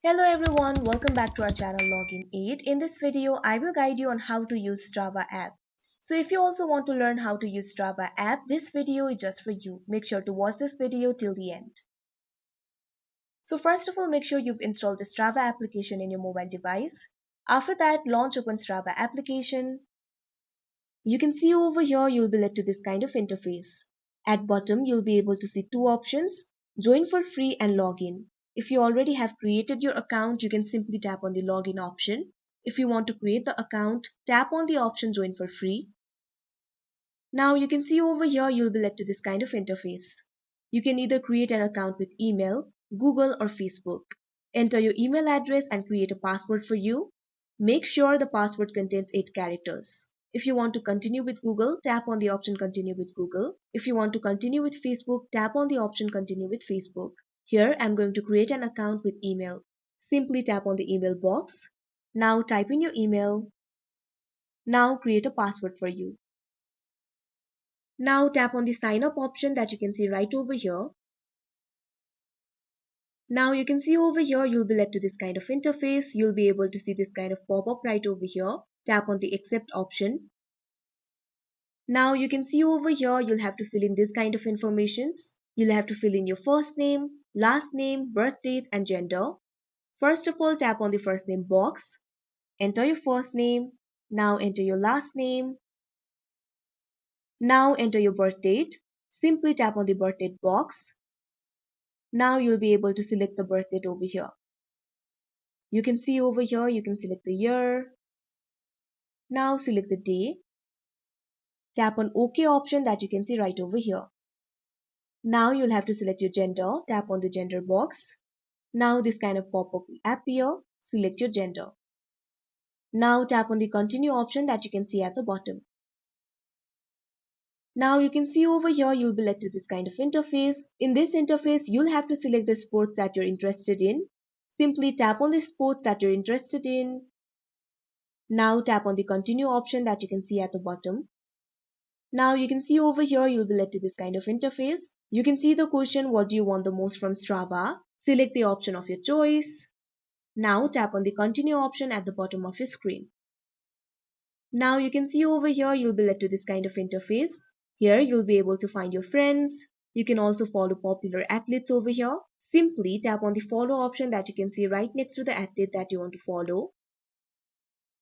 Hello everyone, welcome back to our channel Login 8. In this video, I will guide you on how to use Strava app. So if you also want to learn how to use Strava app, this video is just for you. Make sure to watch this video till the end. So first of all, make sure you've installed the Strava application in your mobile device. After that, launch open Strava application. You can see over here, you'll be led to this kind of interface. At bottom, you'll be able to see two options, join for free and login. If you already have created your account, you can simply tap on the login option. If you want to create the account, tap on the option join for free. Now you can see over here, you'll be led to this kind of interface. You can either create an account with email, Google or Facebook. Enter your email address and create a password for you. Make sure the password contains 8 characters. If you want to continue with Google, tap on the option continue with Google. If you want to continue with Facebook, tap on the option continue with Facebook. Here I'm going to create an account with email. Simply tap on the email box. Now type in your email. Now create a password for you. Now tap on the sign up option that you can see right over here. Now you can see over here, you'll be led to this kind of interface. You'll be able to see this kind of pop-up right over here. Tap on the accept option. Now you can see over here, you'll have to fill in this kind of informations. You'll have to fill in your first name, last name, birth date and gender. First of all, tap on the first name box. Enter your first name. Now enter your last name. Now enter your birth date. Simply tap on the birth date box. Now you'll be able to select the birth date over here. You can see over here, you can select the year. Now select the day. Tap on OK option that you can see right over here. Now you'll have to select your gender. Tap on the gender box. Now this kind of pop-up will appear. Select your gender. Now tap on the continue option that you can see at the bottom. Now you can see over here, you'll be led to this kind of interface. In this interface, you'll have to select the sports that you're interested in. Simply tap on the sports that you're interested in. Now tap on the continue option that you can see at the bottom. Now you can see over here, you'll be led to this kind of interface. You can see the question, what do you want the most from Strava? Select the option of your choice. Now tap on the continue option at the bottom of your screen. Now you can see over here, you'll be led to this kind of interface. Here you'll be able to find your friends. You can also follow popular athletes over here. Simply tap on the follow option that you can see right next to the athlete that you want to follow.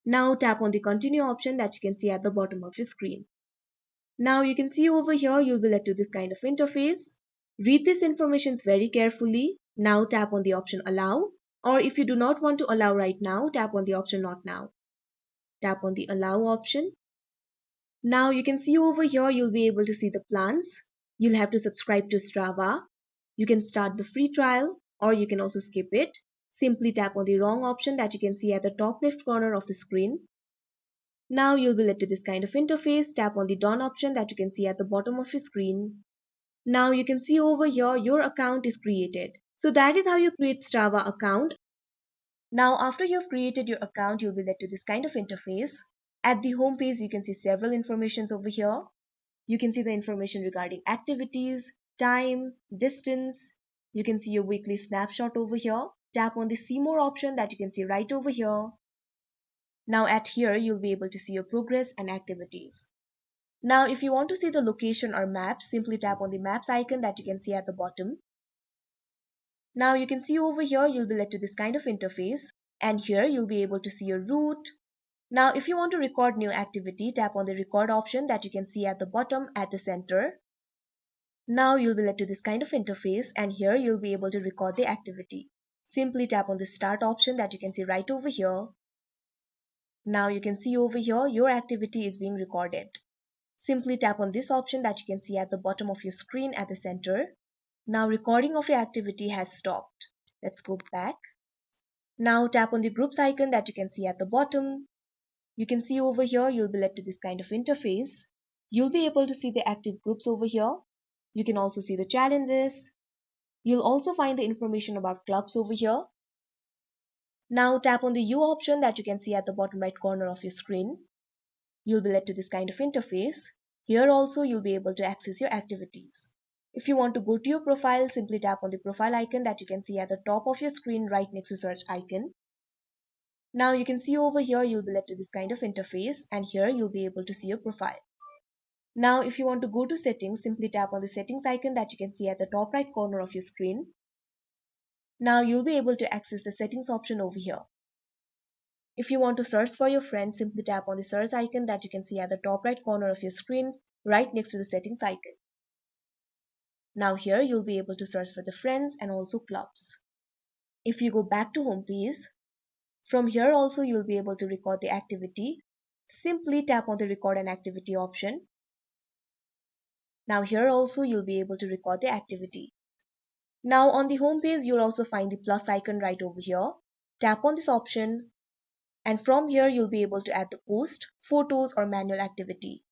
Now tap on the continue option that you can see at the bottom of your screen. Now you can see over here, you'll be led to this kind of interface. Read this information very carefully. Now tap on the option allow, or if you do not want to allow right now, tap on the option not now. Tap on the allow option. Now you can see over here, you'll be able to see the plans. You'll have to subscribe to Strava. You can start the free trial or you can also skip it. Simply tap on the wrong option that you can see at the top left corner of the screen. Now you'll be led to this kind of interface. Tap on the done option that you can see at the bottom of your screen. Now you can see over here, your account is created. So that is how you create Strava account. Now after you've created your account, you'll be led to this kind of interface. At the home page, you can see several informations over here. You can see the information regarding activities, time, distance. You can see your weekly snapshot over here. Tap on the see more option that you can see right over here. Now at here, you'll be able to see your progress and activities. Now if you want to see the location or map, simply tap on the maps icon that you can see at the bottom. Now you can see over here, you'll be led to this kind of interface. And here you'll be able to see your route. Now if you want to record new activity, tap on the record option that you can see at the bottom at the center. Now you'll be led to this kind of interface and here you'll be able to record the activity. Simply tap on the start option that you can see right over here. Now you can see over here your activity is being recorded. Simply tap on this option that you can see at the bottom of your screen at the center. Now recording of your activity has stopped. Let's go back. Now tap on the groups icon that you can see at the bottom. You can see over here, you'll be led to this kind of interface. You'll be able to see the active groups over here. You can also see the challenges. You'll also find the information about clubs over here. Now tap on the U option that you can see at the bottom right corner of your screen. You'll be led to this kind of interface. Here also you'll be able to access your activities. If you want to go to your profile, simply tap on the profile icon that you can see at the top of your screen right next to search icon. Now you can see over here you'll be led to this kind of interface, and here you'll be able to see your profile. Now if you want to go to settings, simply tap on the settings icon that you can see at the top right corner of your screen. Now you'll be able to access the settings option over here. If you want to search for your friends, simply tap on the search icon that you can see at the top right corner of your screen right next to the settings icon. Now here you'll be able to search for the friends and also clubs. If you go back to home page, from here also you'll be able to record the activity. Simply tap on the record an activity option. Now here also you'll be able to record the activity. Now on the home page you'll also find the plus icon right over here. Tap on this option, and from here you'll be able to add the post, photos or manual activity.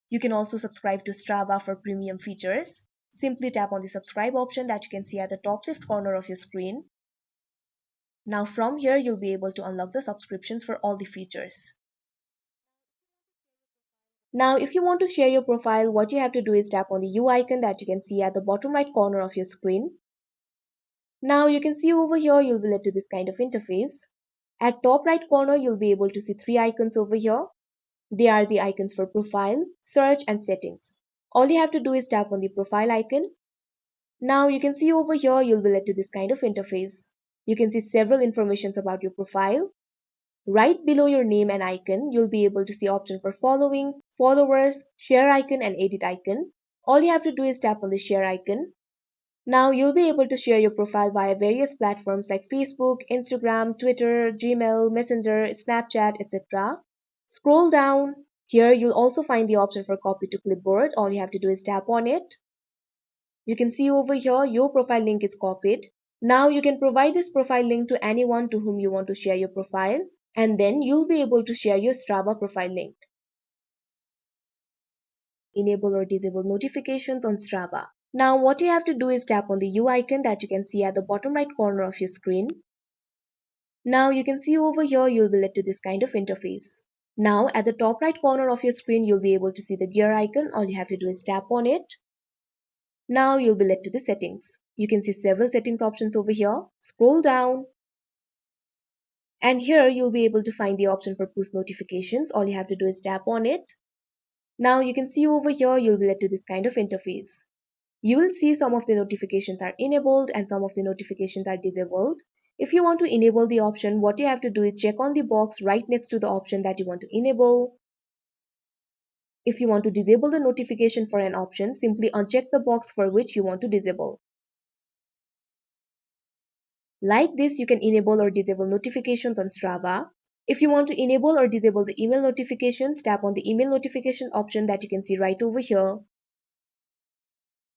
You can also subscribe to Strava for premium features. Simply tap on the subscribe option that you can see at the top left corner of your screen. Now from here you'll be able to unlock the subscriptions for all the features. Now if you want to share your profile, what you have to do is tap on the U icon that you can see at the bottom right corner of your screen. Now you can see over here you'll be led to this kind of interface. At top right corner you'll be able to see three icons over here. They are the icons for profile, search and settings. All you have to do is tap on the profile icon. Now you can see over here you'll be led to this kind of interface. You can see several informations about your profile. Right below your name and icon, you'll be able to see option for following, followers, share icon and edit icon. All you have to do is tap on the share icon. Now you'll be able to share your profile via various platforms like Facebook, Instagram, Twitter, Gmail, Messenger, Snapchat, etc. Scroll down. Here you'll also find the option for copy to clipboard. All you have to do is tap on it. You can see over here your profile link is copied. Now you can provide this profile link to anyone to whom you want to share your profile, and then you'll be able to share your Strava profile link. Enable or disable notifications on Strava. Now what you have to do is tap on the U icon that you can see at the bottom right corner of your screen. Now you can see over here you'll be led to this kind of interface. Now at the top right corner of your screen you'll be able to see the gear icon. All you have to do is tap on it. Now you'll be led to the settings. You can see several settings options over here. Scroll down. And here you'll be able to find the option for push notifications. All you have to do is tap on it. Now you can see over here you'll be led to this kind of interface. You will see some of the notifications are enabled and some of the notifications are disabled. If you want to enable the option, what you have to do is check on the box right next to the option that you want to enable. If you want to disable the notification for an option, simply uncheck the box for which you want to disable. Like this, you can enable or disable notifications on Strava. If you want to enable or disable the email notifications, tap on the email notification option that you can see right over here.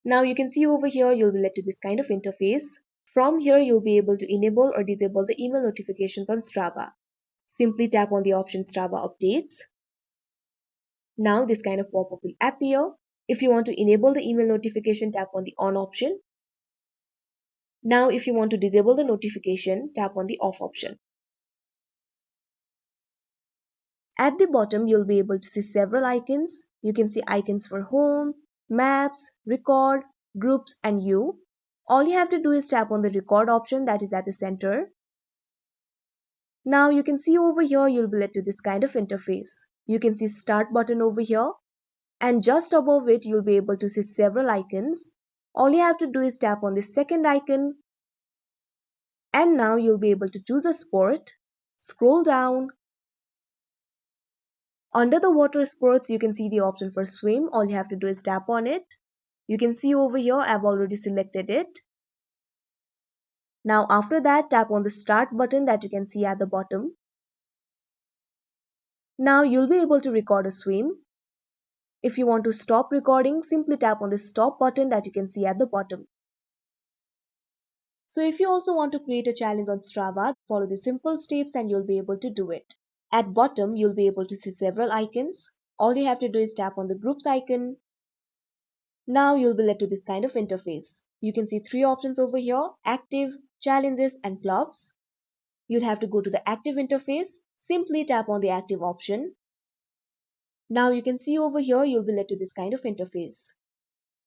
Now you can see over here you'll be led to this kind of interface. From here you'll be able to enable or disable the email notifications on Strava. Simply tap on the option Strava updates. Now this kind of pop-up will appear. If you want to enable the email notification, tap on the on option. Now if you want to disable the notification, tap on the off option. At the bottom you'll be able to see several icons. You can see icons for home, maps, record, groups and you. All you have to do is tap on the record option that is at the center. Now you can see over here you'll be led to this kind of interface. You can see start button over here, and just above it you'll be able to see several icons. All you have to do is tap on the second icon, and now you'll be able to choose a sport. Scroll down. Under the water sports you can see the option for swim. All you have to do is tap on it. You can see over here I've already selected it. Now after that, tap on the start button that you can see at the bottom. Now you'll be able to record a swim. If you want to stop recording, simply tap on the stop button that you can see at the bottom. So if you also want to create a challenge on Strava, follow the simple steps and you'll be able to do it. At bottom, you'll be able to see several icons. All you have to do is tap on the groups icon. Now you'll be led to this kind of interface. You can see three options over here: active, challenges and clubs. You'll have to go to the active interface. Simply tap on the active option. Now you can see over here you'll be led to this kind of interface.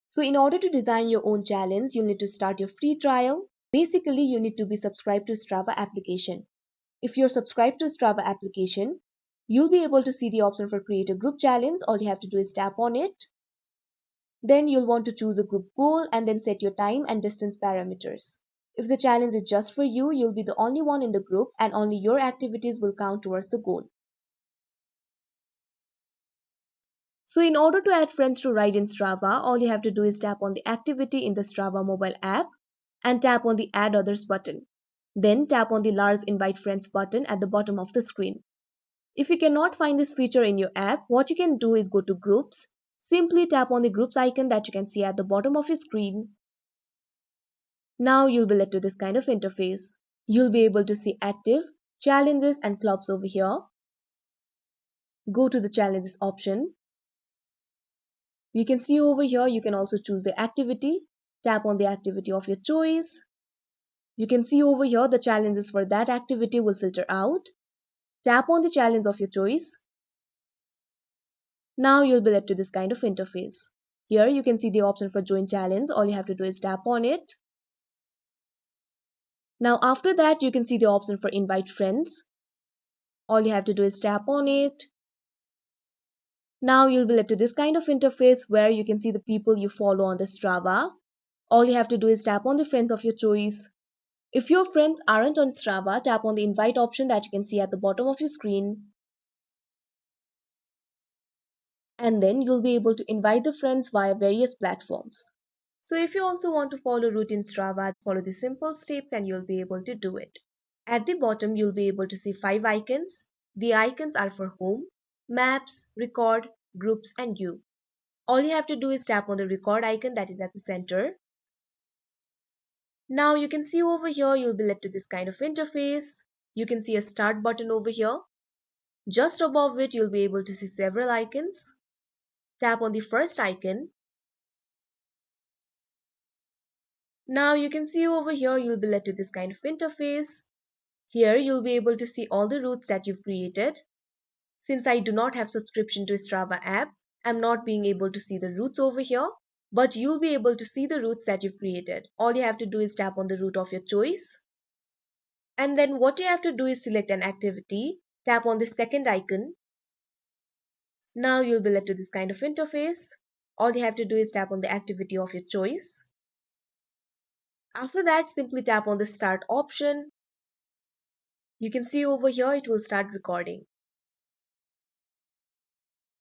So in order to design your own challenge, you'll need to start your free trial. Basically, you need to be subscribed to Strava application. If you're subscribed to Strava application, you'll be able to see the option for create a group challenge. All you have to do is tap on it. Then you'll want to choose a group goal and then set your time and distance parameters. If the challenge is just for you, you'll be the only one in the group and only your activities will count towards the goal. So in order to add friends to ride in Strava, all you have to do is tap on the activity in the Strava mobile app and tap on the Add Others button. Then tap on the large Invite Friends button at the bottom of the screen. If you cannot find this feature in your app, what you can do is go to Groups. Simply tap on the Groups icon that you can see at the bottom of your screen. Now you'll be led to this kind of interface. You'll be able to see active, challenges and clubs over here. Go to the challenges option. You can see over here you can also choose the activity. Tap on the activity of your choice. You can see over here the challenges for that activity will filter out. Tap on the challenge of your choice. Now you'll be led to this kind of interface. Here you can see the option for join challenge. All you have to do is tap on it. Now after that you can see the option for invite friends. All you have to do is tap on it. Now you'll be led to this kind of interface where you can see the people you follow on the Strava. All you have to do is tap on the friends of your choice. If your friends aren't on Strava, tap on the invite option that you can see at the bottom of your screen. And then you'll be able to invite the friends via various platforms. So if you also want to follow route in Strava, follow the simple steps and you'll be able to do it. At the bottom, you'll be able to see 5 icons. The icons are for home, maps, record, groups and you. All you have to do is tap on the record icon that is at the center. Now you can see over here you'll be led to this kind of interface. You can see a start button over here. Just above it you'll be able to see several icons. Tap on the first icon. Now you can see over here you'll be led to this kind of interface. Here you'll be able to see all the routes that you've created. Since I do not have subscription to Strava app, I'm not being able to see the routes over here. But you'll be able to see the routes that you've created. All you have to do is tap on the route of your choice. And then what you have to do is select an activity. Tap on the second icon. Now you'll be led to this kind of interface. All you have to do is tap on the activity of your choice. After that, simply tap on the start option. You can see over here it will start recording.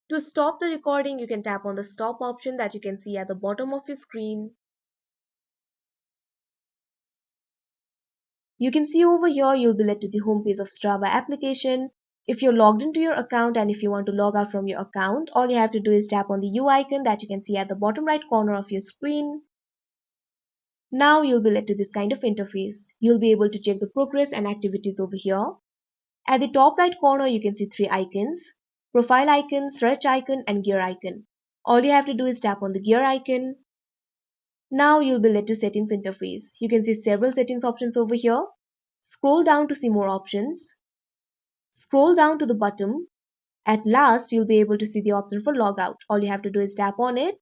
To stop the recording, you can tap on the stop option that you can see at the bottom of your screen. You can see over here you'll be led to the home page of Strava application. If you're logged into your account and if you want to log out from your account, all you have to do is tap on the U icon that you can see at the bottom right corner of your screen. Now you'll be led to this kind of interface. You'll be able to check the progress and activities over here. At the top right corner you can see 3 icons: profile icon, search icon and gear icon. All you have to do is tap on the gear icon. Now you'll be led to settings interface. You can see several settings options over here. Scroll down to see more options. Scroll down to the bottom. At last you'll be able to see the option for logout. All you have to do is tap on it.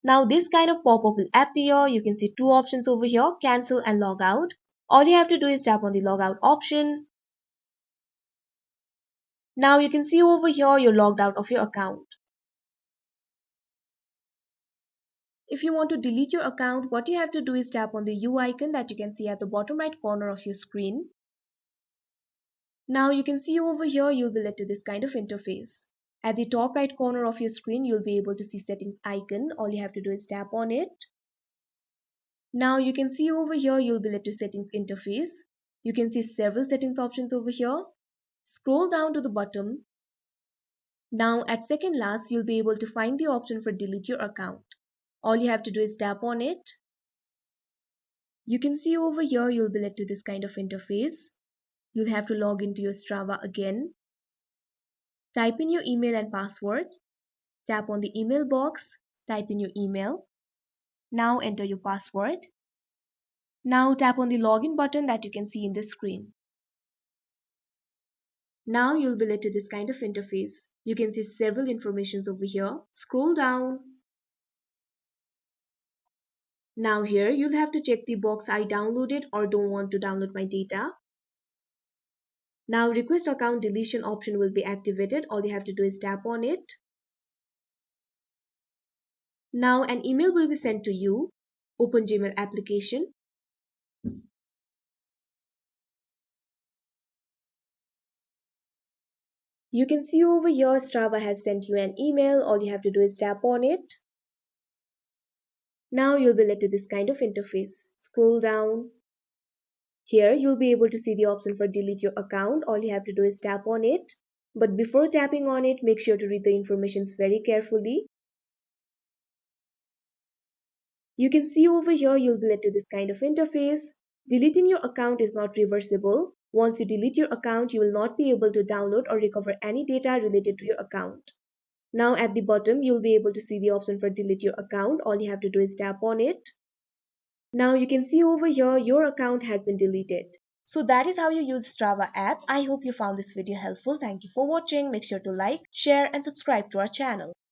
Now this kind of pop-up will appear. You can see 2 options over here, cancel and logout. All you have to do is tap on the logout option. Now you can see over here you're logged out of your account. If you want to delete your account, what you have to do is tap on the U icon that you can see at the bottom right corner of your screen. Now you can see over here you'll be led to this kind of interface. At the top right corner of your screen you'll be able to see settings icon. All you have to do is tap on it. Now you can see over here you'll be led to settings interface. You can see several settings options over here. Scroll down to the bottom. Now at second last you'll be able to find the option for delete your account. All you have to do is tap on it. You can see over here you'll be led to this kind of interface. You'll have to log into your Strava again. Type in your email and password. Tap on the email box. Type in your email. Now enter your password. Now tap on the login button that you can see in the screen. Now you'll be led to this kind of interface. You can see several informations over here. Scroll down. Now here you'll have to check the box I downloaded or don't want to download my data. Now request account deletion option will be activated. All you have to do is tap on it. Now an email will be sent to you. Open Gmail application. You can see over here Strava has sent you an email. All you have to do is tap on it. Now you'll be led to this kind of interface. Scroll down. Here you'll be able to see the option for delete your account. All you have to do is tap on it. But before tapping on it, make sure to read the information very carefully. You can see over here you'll be led to this kind of interface. Deleting your account is not reversible. Once you delete your account, you will not be able to download or recover any data related to your account. Now at the bottom, you'll be able to see the option for delete your account. All you have to do is tap on it. Now you can see over here your account has been deleted. So that is how you use Strava app. I hope you found this video helpful. Thank you for watching. Make sure to like, share and subscribe to our channel.